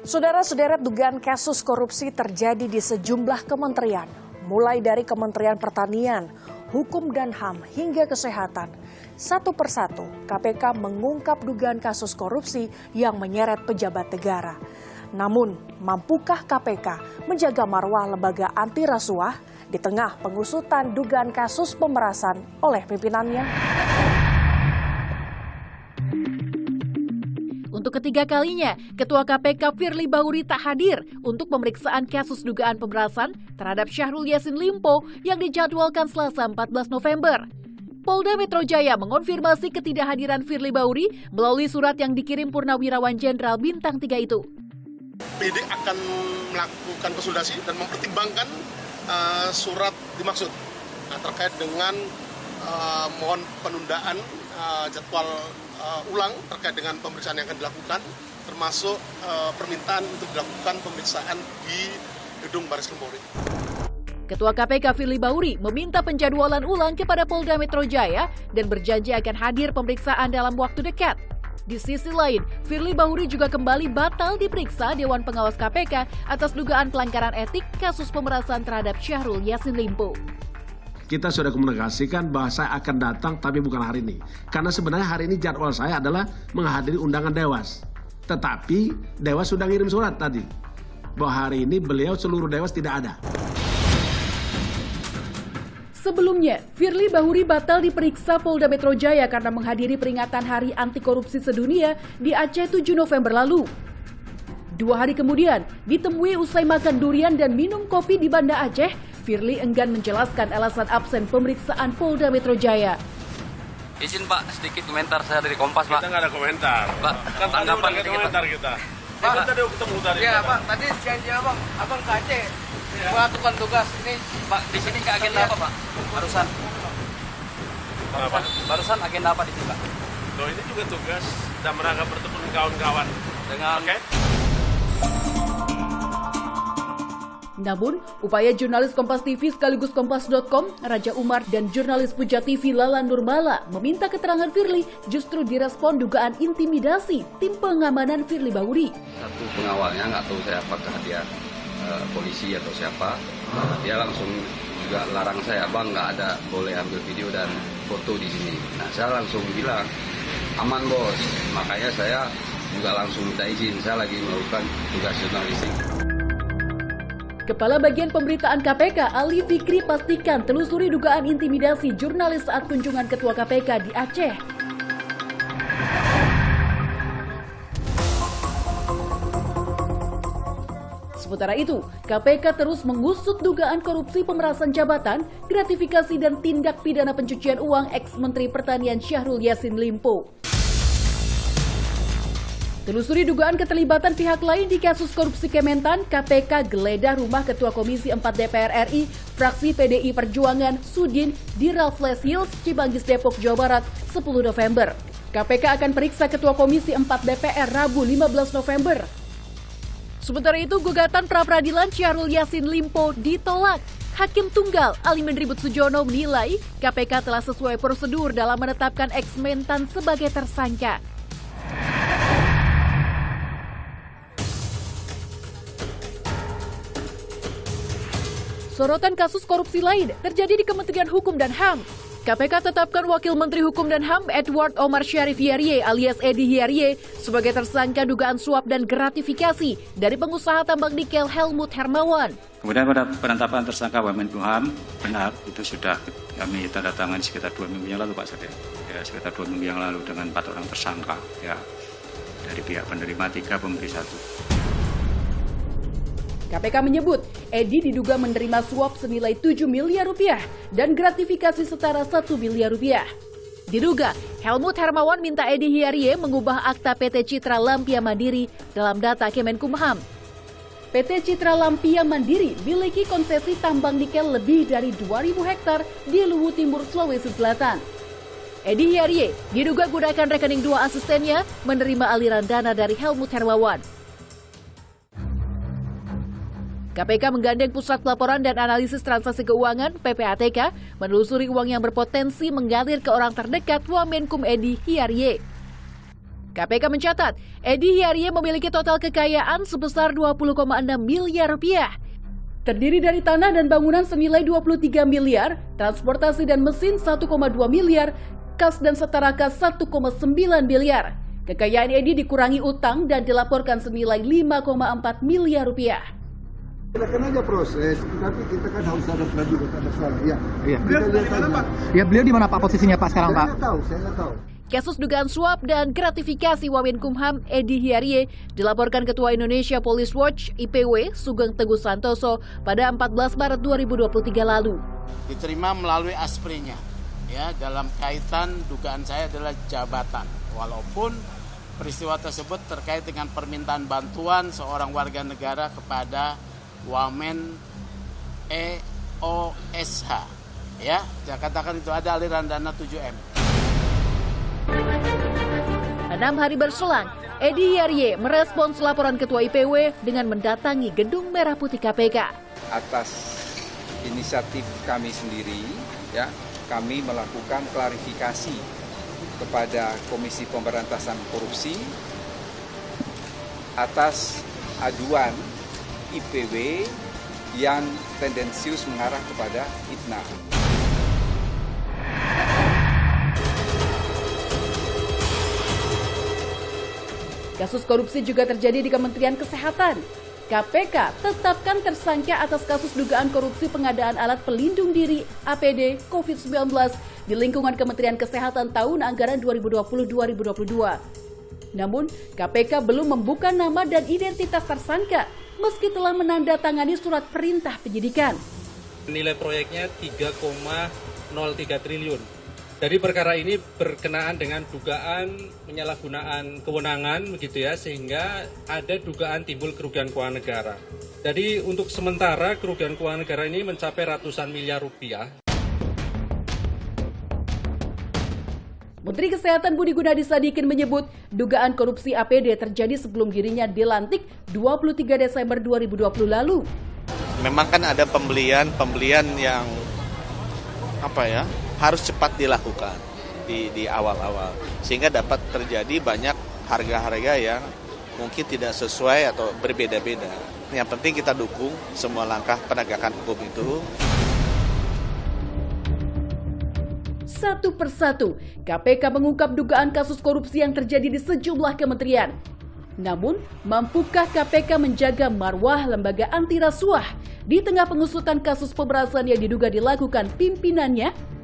Saudara-sederet dugaan kasus korupsi terjadi di sejumlah kementerian, mulai dari Kementerian Pertanian, Hukum dan HAM hingga Kesehatan. Satu persatu, KPK mengungkap dugaan kasus korupsi yang menyeret pejabat negara. Namun, mampukah KPK menjaga marwah lembaga anti rasuah di tengah pengusutan dugaan kasus pemerasan oleh pimpinannya? Untuk ketiga kalinya, Ketua KPK Firly Bahuri tak hadir untuk pemeriksaan kasus dugaan pemerasan terhadap Syahrul Yassin Limpo yang dijadwalkan Selasa 14 November. Polda Metro Jaya mengonfirmasi ketidakhadiran Firly Bahuri melalui surat yang dikirim Purnawirawan Jenderal Bintang 3 itu. Penyidik akan melakukan konsultasi dan mempertimbangkan surat dimaksud terkait dengan mohon penundaan jadwal ulang terkait dengan pemeriksaan yang akan dilakukan, termasuk permintaan untuk dilakukan pemeriksaan di gedung Baris Krim Polri. Ketua KPK Firly Bahuri meminta penjadwalan ulang kepada Polda Metro Jaya dan berjanji akan hadir pemeriksaan dalam waktu dekat. Di sisi lain, Firly Bahuri juga kembali batal diperiksa Dewan Pengawas KPK atas dugaan pelanggaran etik kasus pemerasan terhadap Syahrul Yassin Limpo. Kita sudah komunikasikan bahwa saya akan datang tapi bukan hari ini. Karena sebenarnya hari ini jadwal saya adalah menghadiri undangan Dewas. Tetapi Dewas sudah ngirim surat tadi. Bahwa hari ini beliau seluruh Dewas tidak ada. Sebelumnya, Firly Bahuri batal diperiksa Polda Metro Jaya karena menghadiri peringatan Hari Anti Korupsi Sedunia di Aceh 7 November lalu. 2 hari kemudian, ditemui usai makan durian dan minum kopi di Banda Aceh, Firly enggan menjelaskan alasan absen pemeriksaan Polda Metro Jaya. Izin Pak, sedikit komentar saya dari Kompas Pak. Kita nggak ada komentar. Pak, kan tanggapan komentar kita. Pak, kita udah ketemu tadi. Ya Pak, tadi janji abang ke Aceh melakukan tugas ini. Pak, di sini ke agenda apa Pak? Barusan agenda apa di sini Pak? Loh, ini juga tugas dan merangka bertemu dengan kawan-kawan. Dengan Namun, upaya jurnalis Kompas TV sekaligus Kompas.com, Raja Umar, dan jurnalis Puja TV Lala Nurmala meminta keterangan Firly justru direspon dugaan intimidasi tim pengamanan Firly Bahuri. Satu pengawalnya, nggak tahu saya apakah dia polisi atau siapa, dia langsung juga larang saya, bang nggak ada boleh ambil video dan foto di sini. Nah saya langsung bilang, aman bos, makanya saya juga langsung minta izin, saya lagi melakukan tugas jurnalistik. Kepala Bagian Pemberitaan KPK Ali Fikri pastikan telusuri dugaan intimidasi jurnalis saat kunjungan Ketua KPK di Aceh. Sementara itu, KPK terus mengusut dugaan korupsi pemerasan jabatan, gratifikasi dan tindak pidana pencucian uang ex-Menteri Pertanian Syahrul Yassin Limpo. Telusuri dugaan keterlibatan pihak lain di kasus korupsi Kementan, KPK geledah rumah Ketua Komisi 4 DPR RI, fraksi PDI Perjuangan, Sudin, di Raffles Hills, Cimanggis, Depok, Jawa Barat, 10 November. KPK akan periksa Ketua Komisi 4 DPR Rabu 15 November. Sementara itu, gugatan pra-peradilan Syahrul Yassin Limpo ditolak. Hakim Tunggal Ali Menribut Sujono menilai KPK telah sesuai prosedur dalam menetapkan ex-mentan sebagai tersangka. Sorotan kasus korupsi lain terjadi di Kementerian Hukum dan HAM. KPK tetapkan Wakil Menteri Hukum dan HAM Edward Omar Syarif Hiarie alias Edi Hiarie sebagai tersangka dugaan suap dan gratifikasi dari pengusaha tambang nikel Helmut Hermawan. Kemudian pada penetapan tersangka Wamenkumham, benar itu sudah kami tanda tangan sekitar 2 minggu yang lalu Pak Sade. Ya, sekitar 2 minggu yang lalu dengan 4 orang tersangka ya, dari pihak penerima 3, pemberi 1. KPK menyebut Edi diduga menerima suap senilai 7 miliar rupiah dan gratifikasi setara 1 miliar rupiah. Diduga, Helmut Hermawan minta Edi Hiarie mengubah akta PT Citra Lampia Mandiri dalam data Kemenkumham. PT Citra Lampia Mandiri memiliki konsesi tambang nikel lebih dari 2.000 hektar di Luwu Timur, Sulawesi Selatan. Edi Hiarie diduga gunakan rekening 2 asistennya menerima aliran dana dari Helmut Hermawan. KPK menggandeng Pusat Pelaporan dan Analisis Transaksi Keuangan (PPATK) menelusuri uang yang berpotensi mengalir ke orang terdekat Wamenkum Edi Hiarie. KPK mencatat, Edi Hiarie memiliki total kekayaan sebesar 20,6 miliar rupiah. Terdiri dari tanah dan bangunan senilai 23 miliar, transportasi dan mesin 1,2 miliar, kas dan setara kas 1,9 miliar. Kekayaan Edi dikurangi utang dan dilaporkan senilai 5,4 miliar rupiah. Silakan aja proses, tapi kita kan harus ada praduga tak bersalah. Iya. Beliau di mana Pak posisinya Pak sekarang Pak? Saya nggak tahu. Kasus dugaan suap dan gratifikasi Wamenkumham Edi Hiarie dilaporkan Ketua Indonesia Police Watch (IPW) Sugeng Teguh Santoso pada 14 Maret 2023 lalu. Diterima melalui asprinya, ya, dalam kaitan dugaan saya adalah jabatan. Walaupun peristiwa tersebut terkait dengan permintaan bantuan seorang warga negara kepada Wamen EOSH, ya, saya katakan itu ada aliran dana 7M. 6 hari berselang, Edi Hiarie merespons laporan Ketua IPW dengan mendatangi Gedung Merah Putih KPK. Atas inisiatif kami sendiri, ya, kami melakukan klarifikasi kepada Komisi Pemberantasan Korupsi atas aduan IPW yang tendensius mengarah kepada fitnah. Kasus korupsi juga terjadi di Kementerian Kesehatan. KPK tetapkan tersangka atas kasus dugaan korupsi pengadaan alat pelindung diri APD COVID-19 di lingkungan Kementerian Kesehatan tahun anggaran 2020-2022. Namun, KPK belum membuka nama dan identitas tersangka meski telah menandatangani surat perintah penyidikan. Nilai proyeknya 3,03 triliun. Dari perkara ini berkenaan dengan dugaan penyalahgunaan kewenangan begitu ya, sehingga ada dugaan timbul kerugian keuangan negara. Jadi untuk sementara kerugian keuangan negara ini mencapai ratusan miliar rupiah. Menteri Kesehatan Budi Gunadi Sadikin menyebut dugaan korupsi APD terjadi sebelum dirinya dilantik 23 Desember 2020 lalu. Memang kan ada pembelian yang harus cepat dilakukan di awal-awal, sehingga dapat terjadi banyak harga-harga yang mungkin tidak sesuai atau berbeda-beda. Yang penting kita dukung semua langkah penegakan hukum itu. Satu persatu, KPK mengungkap dugaan kasus korupsi yang terjadi di sejumlah kementerian. Namun, mampukah KPK menjaga marwah lembaga anti rasuah di tengah pengusutan kasus pemerasan yang diduga dilakukan pimpinannya?